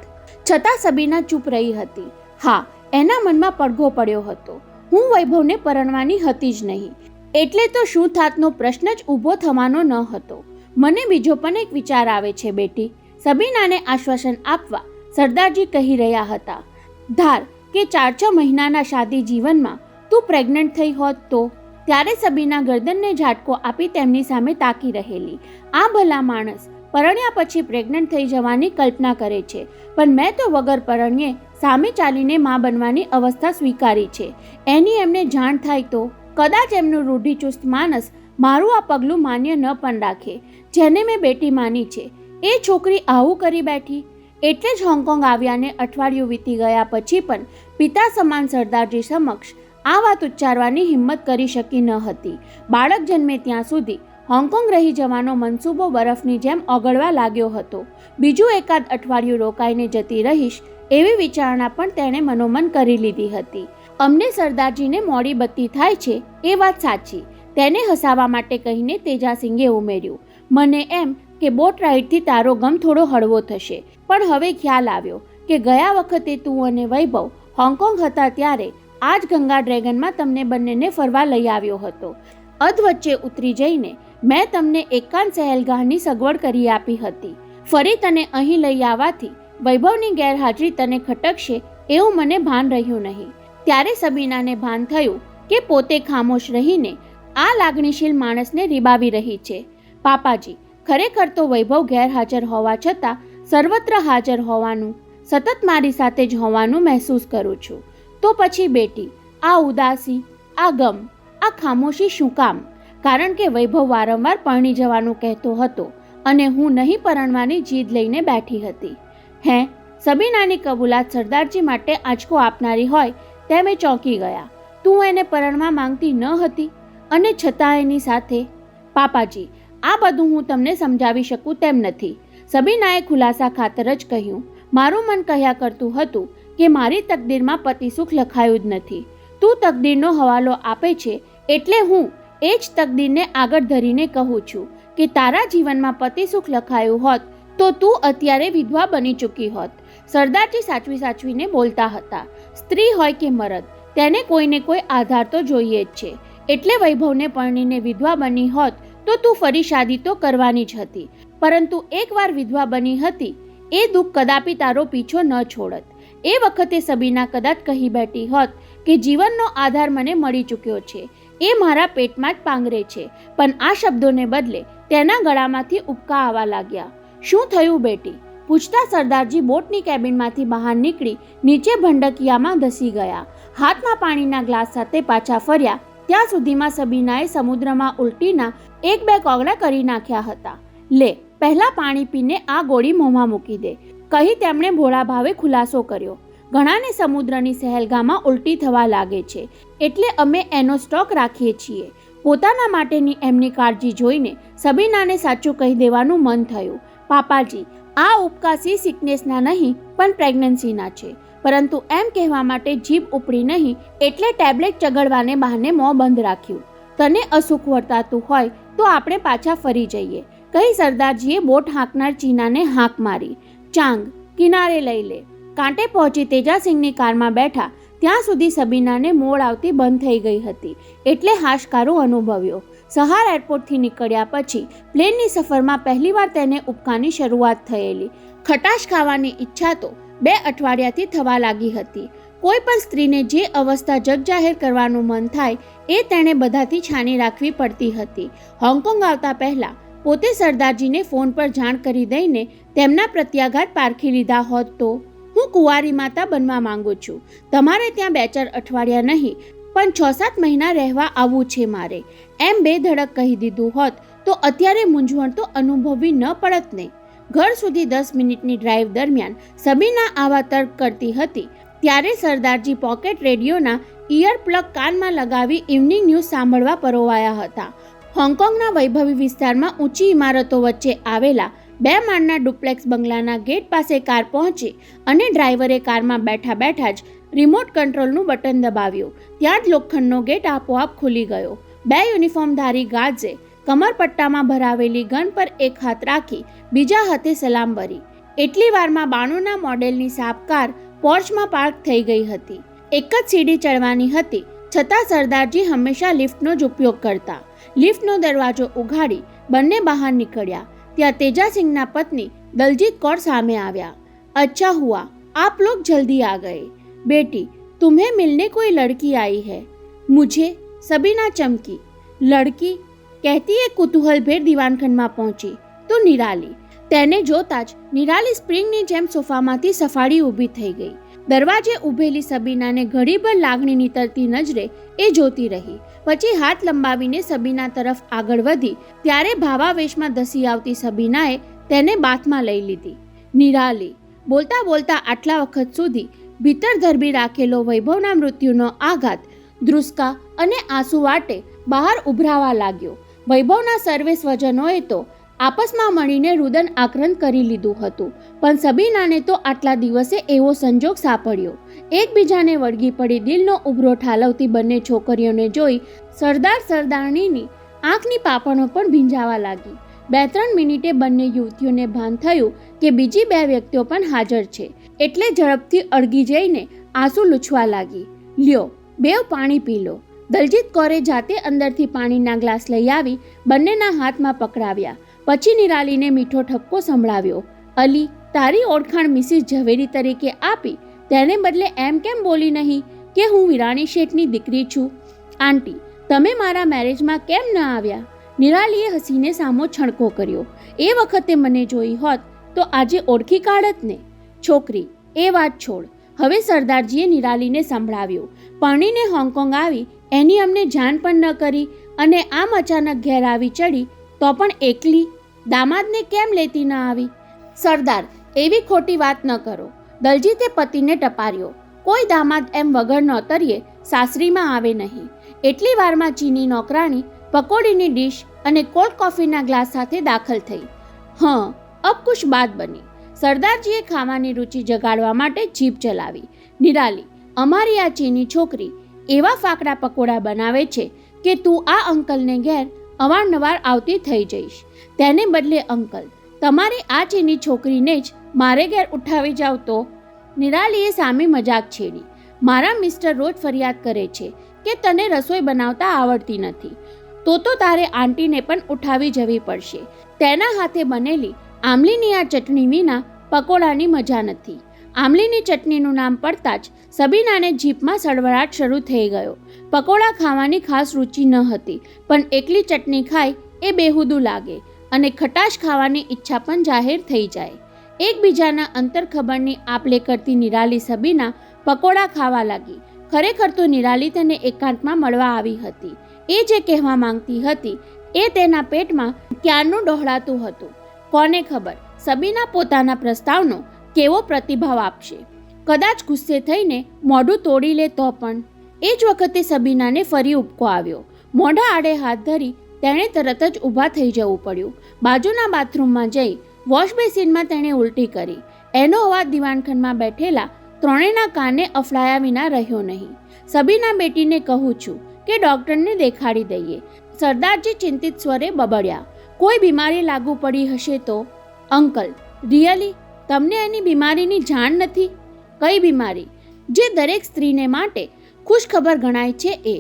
છતાં સબીના ચૂપ રહી હતી. હા, એના મનમાં પડઘો પડ્યો હતો. હું વૈભવને પરણવાની હતી જ નહીં, એટલે તો શું થાતનો પ્રશ્ન જ ઊભો થવાનો ન હતો. મને બીજો પણ એક વિચાર આવે છે બેટી, સબીનાને આશ્વાસન આપવા સરદારજી કહી રહ્યા હતા. ધાર કે 4-6 મહિનાના શાદી જીવનમાં તું પ્રેગ્નન્ટ થઈ હોત તો? ત્યારે સબીના ગરદનને ઝાટકો આપી તેમની સામે તાકી રહેલી. આ ભલા માણસ પરણ્યા પછી પ્રેગ્નન્ટ થઈ જવાની કલ્પના કરે છે, પણ મેં તો વગર પરણ્યે સામે ચાલીને મા બનવાની અવસ્થા સ્વીકારી છે. એની એમને જાણ થાય તો? કદાચ એમનું રૂઢિચુસ્ત માનસ મારું આ પગલું માન્ય ન પણ રાખે. જેને મેં બેટી માની છે એ છોકરી આવું કરી બેઠી. એટલે જ હોંગકોંગ આવ્યાને અઠવાડિયું વીતી ગયા પછી પણ પિતા સમાન સરદારજી સમક્ષ આ વાત ઉચ્ચારવાની હિંમત કરી શકી ન હતી. બાળક જન્મે ત્યાં સુધી હોંગકોંગ રહી જવાનો મનસૂબો બરફની જેમ ઓગળવા લાગ્યો હતો. બીજું એકાદ અઠવાડિયું રોકાઈને જતી રહીશ એવી વિચારણા પણ તેણે મનોમન કરી લીધી હતી. અમને સરદારજીને મોડી બત્તી થાય છે એ વાત સાચી, તેને હસાવવા માટે કહીને તેજાસિંગે ઉમેર્યું. મને એમ કે બોટ રાઈડથી તારો ગમ થોડો હળવો થશે, પણ હવે ખ્યાલ આવ્યો કે ગયા વખતે તું અને વૈભવ હોંગકોંગ હતા ત્યારે આ જ ગંગા ડ્રેગનમાં તમને બંનેને ફરવા લઈ આવ્યો હતો. અધવચ્ચે ઉતરી જઈને મેં તમને એકાંત સહેલગાહની સગવડ કરી આપી હતી. ફરી તને અહીં લઈ આવવાથી વૈભવની ગેરહાજરી તને ખટકશે એવું મને ભાન રહ્યું નહીં. ત્યારે સબીનાને ભાન થયું કે પોતે ખામોશ રહીને આ લાગણીશીલ માણસને રીબાવી રહી છે. પાપાજી, ખરેખર તો વૈભવ ગેરહાજર હોવા છતાં સર્વત્ર હાજર હોવાનું, સતત મારી સાથે જ હોવાનું મહેસૂસ કરું છું. તો પછી બેટી, આ ઉદાસી, આ ગમ, આ ખામોશી શું કામ? કારણ કે વૈભવ વારંવાર પરણી જવાનું કહેતો હતો અને હું નહીં પરણવાની જીદ લઈને બેઠી હતી. હે? સબીનાની કબૂલાત સરદારજી માટે આંચકો આપનારી હોય તેમ ચોંકી ગયા. તું એને પરણવા માંગતી ન હતી અને છતાં એની સાથે? પાપાજી, આ બધું હું તમને સમજાવી શકું તેમ નથી. સબીનાએ ખુલાસા ખાતર જ કહ્યું. મારું મન કહ્યા કરતું હતું કે મારી તકદીરમાં પતિ સુખ લખાયું જ નથી. તું તકદીરનો હવાલો આપે છે એટલે હું એ જ તકદીરને આગળ ધરીને કહું છું કે તારા જીવનમાં પતિ સુખ લખાયું હોત તો તું અત્યારે વિધવા બની ચૂકી હોત. સરદારજી સાચવીને બોલતા હતા. સ્ત્રી હોય કે મરદ, તેને કોઈને કોઈ આધાર તો જોઈએ જ છે. એટલે વૈભવને પરણીને વિધવા બની હોત તો તું ફરી શાદી તો કરવાની જ હતી. પરંતુ એકવાર વિધવા બની હતી એ દુઃખ કદાપી તારો પીછો ન છોડત. એ વખતે સબીના કદાચ કહી બેઠી હોત કે જીવનનો આધાર મને મળી ચૂક્યો છે, એ મારા પેટમાં જ પાંગરે છે. પણ આ શબ્દોને બદલે તેના ગળામાંથી ઉબકા આવવા લાગ્યા. શું થયું બેટી? પૂછતા સરદારજી બોટની કેબિનમાંથી બહાર નીકળી નીચે ભંડકિયામાં ધસી ગયા. હાથમાં પાણીના ગ્લાસ સાથે પાછા ફર્યા ત્યાં સુધીમાં સબીનાએ સમુદ્રમાં ઉલટીના 1-2 કોગળા કરી નાખ્યા હતા. લે, પહેલા પાણી પીને આ ગોળી મોંમાં મૂકી દે, કહી તેમણે ભોળા ભાવે ખુલાસો કર્યો. ઘણાને સમુદ્રની સહેલગામાં ઉલટી થવા લાગે છે એટલે અમે એનો સ્ટોક રાખીએ છીએ. પોતાના માટેની એમની કાળજી જોઈને સબીનાને સાચું કહી દેવાનું મન થયું. પાપાજી, આ ઉપકા સી સિકનેસના નહીં પણ પ્રેગ્નન્સીના છે. પરંતુ એમ કહેવા માટે જીભ ઉપડી નહીં એટલે ટેબ્લેટ ચગડવાને બહાને મોં બંધ રાખ્યું. તને અસુખ વર્તાતું હોય તો આપણે પાછા ફરી જઈએ, કહી સરદારજીએ બોટ હાંકનાર ચીનાને હાંક મારી. ચાંગ, કિનારે લઈ લે. કાંઠે પહોંચી તેજાસિંહની કારમાં બેઠા ત્યાં સુધી સબીનાને મોડ આવતી બંધ થઈ ગઈ હતી એટલે હાશકારો અનુભવ્યો. સહાર એરપોર્ટથી નીકળ્યા પછી પ્લેનની સફરમાં પહેલીવાર તેને ઉપકાની શરૂઆત થયેલી. ખટાશ ખાવાની ઈચ્છા તો 2 અઠવાડિયાથી થવા લાગી હતી. કોઈ પણ સ્ત્રીને જે અવસ્થા જગજાહેર કરવાનું મન થાય એ તેણે બધાથી છાની રાખવી પડતી હતી. હોંગકોંગ આવતા પહેલા પોતે સરદારજીને ફોન પર જાણ કરી દઈને તેમના પ્રત્યાઘાત પારખી લીધા હોત તો. હું કુંવારી માતા બનવા માંગુ છું. તમારે ત્યાં 2-4 અઠવાડિયા નહીં પણ 6-7 મહિના રહેવા આવવું છે મારે, એમ બેધડક કહી દીધું હોત તો અત્યારે મૂંઝવણ તો અનુભવવી ન પડત ને. ઘર સુધી 10 મિનિટની ડ્રાઈવ દરમિયાન સબીના આવા તર્ક કરતી હતી ત્યારે સરદારજી પોકેટ રેડિયોના ઇયર પ્લગ કાનમાં લગાવી ઇવનિંગ ન્યૂઝ સાંભળવા પરોવાયા હતા. હોંગકોંગના વૈભવી વિસ્તારમાં ઊંચી ઇમારતો વચ્ચે આવેલા 2 માળના ડુપ્લેક્સ બંગલાના ગેટ પાસે કાર પહોંચી અને ડ્રાઈવરે કારમાં બેઠા બેઠા જ રિમોટ કંટ્રોલનું બટન દબાવ્યું. ત્યાં જ લોખંડનો ગેટ આપોઆપ ખુલી ગયો. 2 યુનિફોર્મધારી ગાર્ડ્સે કમરપટ્ટામાં ભરાવેલી ગન પર એક હાથ રાખી બીજા હાથે સલામ ભરી. એટલી વારમાં 92ના મોડેલની સાફ કાર પોર્ચમાં પાર્ક થઈ ગઈ હતી. એક જ સીડી ચડવાની હતી છતાં સરદારજી હંમેશા લિફ્ટનો જ ઉપયોગ કરતા. લિફ્ટનો દરવાજો ઉઘાડી બંને બહાર નીકળ્યા ત્યાં તેજાસિંહના પત્ની દલજીત કૌર સામે આવ્યા. अच्छा हुआ आप लोग जल्दी आ गए. बेटी, तुम्हें मिलने कोई लड़की आई है. मुझे? सबीना चमकी. लड़की? कहती એ કુતૂહલભેર દીવાનખંડમાં પહોંચી તો નિરાલી. તેને જોતા જ નિરાલી સ્પ્રિંગની જેમ સોફામાંથી સફાળી ઊભી થઈ ગઈ. દરવાજે ઊભેલી સબીનાને ઘડીભર લાગણીની તરતી નજરે એ જોતી રહી. પછી હાથ લંબાવીને સબીના તરફ આગળ વધી ત્યારે ભાવાવેશમાં ધસી આવતી સબીનાએ તેને બાથમાં લઈ લીધી. નિરાલી બોલતા બોલતા આટલા વખત સુધી ભીતર ધરબી રાખેલો વૈભવના મૃત્યુનો આઘાત ધ્રુસકા અને આંસુ વાટે બહાર ઉભરાવા લાગ્યો. વૈભવના સર્વે સ્વજનોએ તો આપસમાં મળીને રુદન આક્રંદ કરી લીધું હતું, પણ સબીનાને તો આટલા દિવસે એવો સંજોગ સાંપડ્યો. એકબીજાને વળગી પડી દિલનો ઉભરો ઠાલવતી બંને છોકરીઓને જોઈ સરદારણીની આંખની પાપણો પણ ભીંજાવા લાગી. 2-3 મિનિટે બંને યુવતીઓને ભાન થયું કે બીજી 2 વ્યક્તિઓ પણ હાજર છે, એટલે ઝડપથી અળગી જઈને આંસુ લૂછવા લાગી. લ્યો, બેવ પાણી પી લો. દલજીત કૌરે જાતે અંદરથી પાણીના ગ્લાસ લઈ આવી બંનેના હાથમાં પકડાવ્યા. પછી નિરાલીને મીઠો ઠપકો સંભળાવ્યો. અલી, તારી ઓળખાણ મિસિસ ઝવેરી તરીકે આપી, તેને બદલે એમ કેમ બોલી નહીં કે હું વિરાણી શેઠની દીકરી છું? આંટી, તમે મારા મેરેજમાં કેમ ન આવ્યા? નિરાલીએ હસીને સામો છણકો કર્યો. એ વખતે મને જોઈ હોત તો આજે ઓળખી કાઢત ને. છોકરી, એ વાત છોડ. હવે સરદારજીએ નિરાલીને સંભળાવ્યું. પરણીને હોંગકોંગ આવી એની અમને જાણ પણ ન કરી અને આમ અચાનક ઘેર આવી ચડી, તો પણ એકલી. દામાદને કેમ લેતી ન આવી? સરદાર, એવી ખોટી વાત ન કરો. દલજીતે પતિને ટપાર્યો. કોઈ દામાદ એમ વગર નોતરીએ સાસરીમાં આવે નહીં. એટલી વારમાં ચીની નોકરાણી પકોડીની ડીશ અને કોલ્ડ કોફીના ગ્લાસ સાથે દાખલ થઈ. અબ કુછ બાત બની. સરદારજીએ ખાવાની રુચિ જગાડવા માટે જીભ ચલાવી. નિરાલી, અમારી આ ચીની છોકરી એવા ફાકડા પકોડા બનાવે છે કે તું આ અંકલને ઘેર અવારનવાર આવતી થઈ જઈશ. તેને બદલે અંકલ, તમારી આ ચીની છોકરીને જ મારે ઘેર ઉઠાવી જાવ તો? નિરાલીએ સામે મજાક છેડી. મારા મિસ્ટર રોજ ફરિયાદ કરે છે કે તને રસોઈ બનાવતા આવડતી નથી, તો તારે આંટીને પણ ઉઠાવી જવી પડશે. તેના હાથે બનેલી આમલીની આ ચટણી વિના પકોડાની મજા નથી. આમલીની ચટણીનું નામ પડતા જ સબીનાને જીભમાં સળવળાટ શરૂ થઈ ગયો. પકોડા ખાવાની ખાસ રુચિ ન હતી, પણ એકલી ચટણી ખાય એ બેહુદું લાગે અને ખટાશ ખાવાની ઈચ્છા પણ જાહેર થઈ જાય. એકબીજાના અંતર ખબરની આપ-લે કરતી નિરાલી સબીના પકોડા ખાવા લાગી. ખરેખર તો નિરાલી તેને એકાંતમાં મળવા આવી હતી. એ જે કહેવા માંગતી હતી એ તેના પેટમાં ક્યારનું ડહોળાતું હતું. કોને ખબર સબીના પોતાના પ્રસ્તાવનો કેવો પ્રતિભાવ આપશે? કદાચ ગુસ્સે થઈને મોઢું તોડી લે તો પણ. એ જ વખતે સબીનાને ફરી ઉપકો આવ્યો. મોઢા આડે હાથ ધરી તેણે તરત જ ઊભા થઈ જવું પડ્યું. બાજુના બાથરૂમમાં જઈ વોશ બેસિનમાં તેણે ઉલટી કરી. એનો અવાજ દિવાનખંડમાં બેઠેલા ત્રણેયના કાને અફડાયા વિના રહ્યો નહીં. સબીના બેટીને કહું છું કે ડૉક્ટરને દેખાડી દઈએ. સરદારજી ચિંતિત સ્વરે બબડ્યા. કોઈ બીમારી લાગુ પડી હશે તો? અંકલ, રિયલી તમને એની બીમારીની જાણ નથી? કઈ બીમારી? જે દરેક સ્ત્રીને માટે ખુશખબર ગણાય છે એ.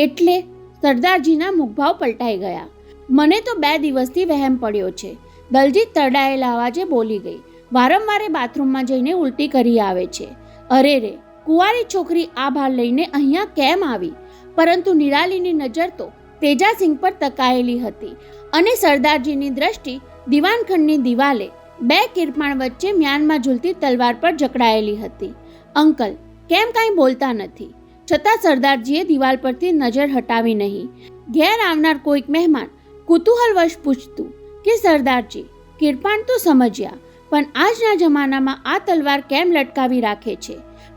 એટલે? સરદારજીના મુખભાવ પલટાઈ ગયા. મને તો 2 દિવસથી વહેમ પડ્યો છે. દલજીત તરડાયેલા અવાજે બોલી ગઈ. વારંવાર બાથરૂમમાં જઈને ઉલટી કરી આવે છે. અરે રે, કુંવારી છોકરી આ ભાર લઈને અહીંયા કેમ આવી? પરંતુ નિરાલીની નજર તો તેજાસિંહ પર તકાયેલી હતી અને સરદારજીની દ્રષ્ટિ દિવાનખંડની દિવાલે 2 કિરપાણ વચ્ચે મ્યાનમાં ઝૂલતી તલવાર પર જકડાયેલી હતી. અંકલ, કેમ કાંઈ બોલતા નથી? છતાં સરદારજીએ દિવાલ પરથી નજર હટાવી નહીં. ઘેર આવનાર કોઈક મહેમાન કુતૂહલવશ પૂછતું કે સરદારજી, કિરપાણ તો સમજ્યા, પણ આજના જમાનામાં આ તલવાર કેમ લટકાવી રાખે છે?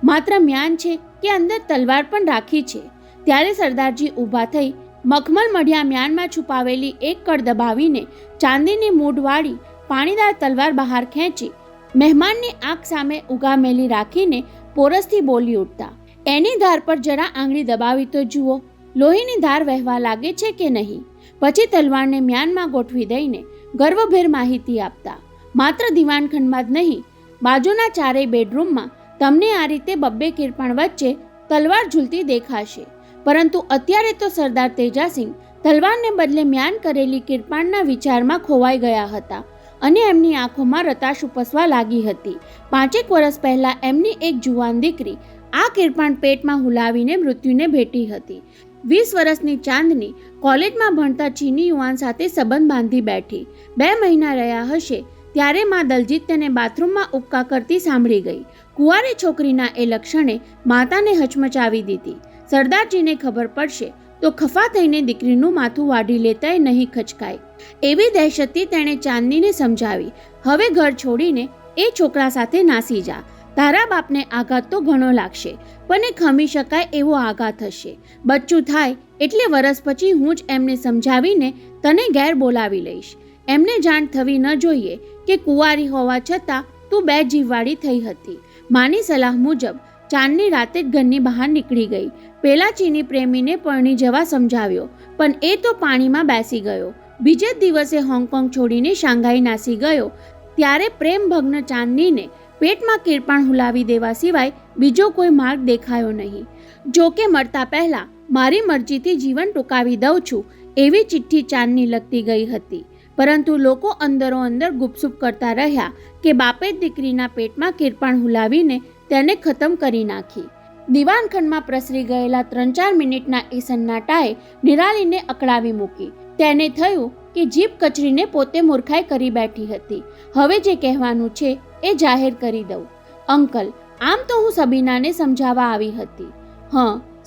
માત્ર મ્યાન છે કે અંદર તલવાર પણ રાખી છે? ત્યારે સરદારજી ઊભા થઈ મખમલ મઢિયા મ્યાનમાં છુપાવેલી એક કળ દબાવીને ચાંદીની મૂઢવાળી પાણીદાર તલવાર બહાર ખેંચી મહેમાનની આંખ સામે ઉગામેલી રાખીને પોરસથી બોલી ઉઠતા. એની ધાર પર જરા આંગળી દબાવી તો જુઓ, લોહીની ધાર વહેવા લાગે છે કે નહીં? પછી તલવારને મ્યાનમાં ગોઠવી દઈને ગર્વભેર માહિતી આપતા. માત્ર દિવાનખંડમાં જ નહીં, બાજુના 4 બેડરૂમમાં તમને આ રીતે 2 કિરપાણ વચ્ચે તલવાર ઝૂલતી દેખાશે. પરંતુ અત્યારે તો સરદાર તેજાસિંહ તલવારને બદલે મ્યાન કરેલી કિરપાણના વિચારમાં ખોવાઈ ગયા હતા અને એમની આંખોમાં રતાશ ઉપસવા લાગી હતી. 5 વર્ષ પહેલા એમની એક જુવાન દીકરી આ કિરપાણ પેટમાં હુલાવીને મૃત્યુને ભેટી હતી. 20 વર્ષની ચાંદની કોલેજમાં ભણતા ચીની યુવાન સાથે સંબંધ બાંધી બેઠી. 2 મહિના રહ્યા હશે ત્યારે માં દલજીત તેને બાથરૂમમાં ઉપકા કરતી સાંભળી ગઈ. કુંવારી છોકરીના એ લક્ષણે માતાને હચમચાવી દીધી. સરદારજીને ખબર પડશે તો ખફા થઈને દીકરીનું માથું વાઢી લેતાય નહીં ખચકાય. એવી દહેશતથી તેણે ચાંદનીને સમજાવી, હવે ઘર છોડીને એ છોકરા સાથે નાસી જા. તારા બાપને આઘાત તો ઘણો લાગશે, પણ એ ખમી શકાય એવો આઘાત હશે. બચ્ચું થાય એટલે વરસ પછી હું જ એમને સમજાવીને તને ઘેર બોલાવી લઈશ. એમને જાણ થવી ન જોઈએ કે કુંવારી હોવા છતાં તું બે જીવવાળી થઈ હતી. માની સલાહ મુજબ ચાંદની રાતે જ ઘરની બહાર નીકળી ગઈ. પેલા ચીની પ્રેમીને પરણી જવા સમજાવ્યો, પણ એ તો પાણીમાં બેસી ગયો. બીજે જ દિવસે હોંગકોંગ છોડીને શાંઘાઈ નાસી ગયો. ત્યારે પ્રેમભગ્ન ચાંદનીને પેટમાં કિરપાણ હુલાવી દેવા સિવાય બીજો કોઈ માર્ગ દેખાયો નહીં. જોકે મરતા પહેલા મારી મરજીથી જીવન ટૂંકાવી દઉં છું એવી ચિઠ્ઠી ચાંદની લખતી ગઈ હતી. પરંતુ લોકો અંદરો અંદર ગુપસુપ કરતા રહ્યા કે બાપે જ દીકરીના પેટમાં કિરપાણ હુલાવીને તેને ખતમ કરી નાખી. દિવાનખંડમાં પ્રસરી ગયેલા 3-4 મિનિટના એ સન્નાટાએ નિરાલીને અકળાવી મૂકી. તેને થયું કે જીભ કચરીને પોતે મૂર્ખાઈ કરી બેઠી હતી. હવે જે કહેવાનું છે એ જાહેર કરી દઉં. અંકલ, આમ તો હું સબીનાને સમજાવવા આવી હતી.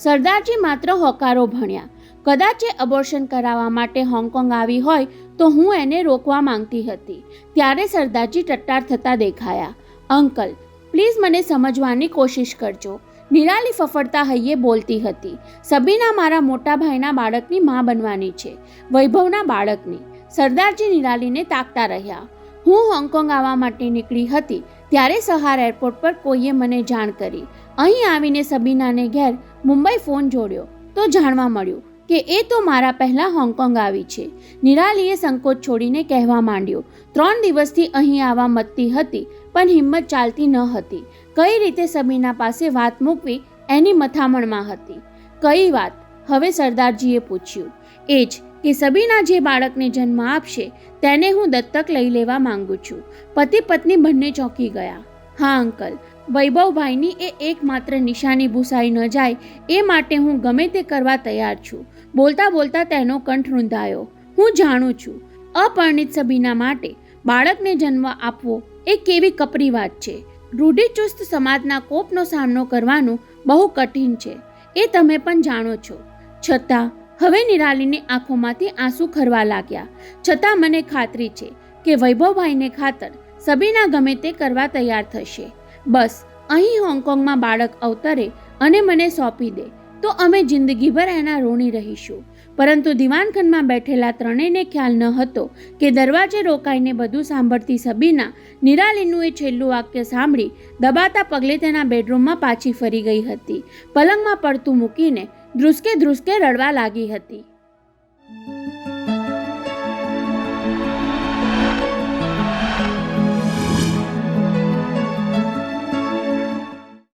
સરદારજી માત્ર હોકારો ભણ્યા. કદાચ એ અબોર્શન કરાવવા માટે હોંગકોંગ આવી હોય તો હું એને રોકવા માંગતી હતી. ત્યારે સરદારજી ટટ્ટાર થતા દેખાયા. અંકલ, પ્લીઝ મને સમજવાની કોશિશ કરજો. નિરાલી ફફડતા હૈયે બોલતી હતી. સબીના મારા મોટા ભાઈના બાળકની માં બનવાની છે, વૈભવના બાળકની. સરદારજી નિરાલીને તાકતા રહ્યા. હું હોંગકોંગ આવવા માટે નીકળી હતી ત્યારે સહાર એરપોર્ટ પર કોઈએ મને જાણ કરી. અહીં આવીને સબીનાને ઘેર મુંબઈ ફોન જોડ્યો તો જાણવા મળ્યું કે એ તો મારા પહેલાં હોંગકોંગ આવી છે. નિરાલીએ સંકોચ છોડીને કહેવા માંડ્યો, 3 દિવસથી અહીં આવવા મતતી હતી પણ હિંમત ચાલતી ન હતી. કઈ રીતે સબીના પાસે વાત મૂકવી એની મથામણમાં હતી. કઈ વાત? હવે સરદારજીએ પૂછ્યું. એ જ કે સબીના જે બાળકને જન્મ આપશે તેને હું દત્તક લઈ લેવા માંગુ છું. પતિ પત્ની બંને ચોંકી ગયા. હા અંકલ, વૈભવભાઈની એ એકમાત્ર નિશાની ભૂસાઈ ન જાય એ માટે હું ગમે તે કરવા તૈયાર છું. બોલતા બોલતા તેનો કંઠ રૂંધાયો. હું જાણું છું અપરિણિત સબીના માટે બાળકને જન્મ આપવો એ કેવી કપરી વાત છે. રૂઢિચુસ્ત સમાજના કોપનો સામનો કરવાનો બહુ કઠિન છે, એ તમે પણ જાણો છો. છતાં હવે નિરાલીની આંખોમાંથી આંસુ ખરવા લાગ્યા. છતાં મને ખાતરી છે કે વૈભવભાઈને ખાતર સબીના ગમે તે કરવા તૈયાર થશે. બસ અહીં હોંગકોંગમાં બાળક અવતરે અને મને સોંપી દે તો અમે જિંદગીભર એના ઋણી રહીશું. પરંતુ દિવાનખંડમાં બેઠેલા ત્રણેયને ખ્યાલ ન હતો કે દરવાજે રોકાઈને બધું સાંભળતી સબીના નિરાલીનું એ છેલ્લું વાક્ય સાંભળી દબાતા પગલે તેના બેડરૂમમાં પાછી ફરી ગઈ હતી. પલંગમાં પડતું મૂકીને ધ્રુસકે ધ્રુસકે રડવા લાગી હતી.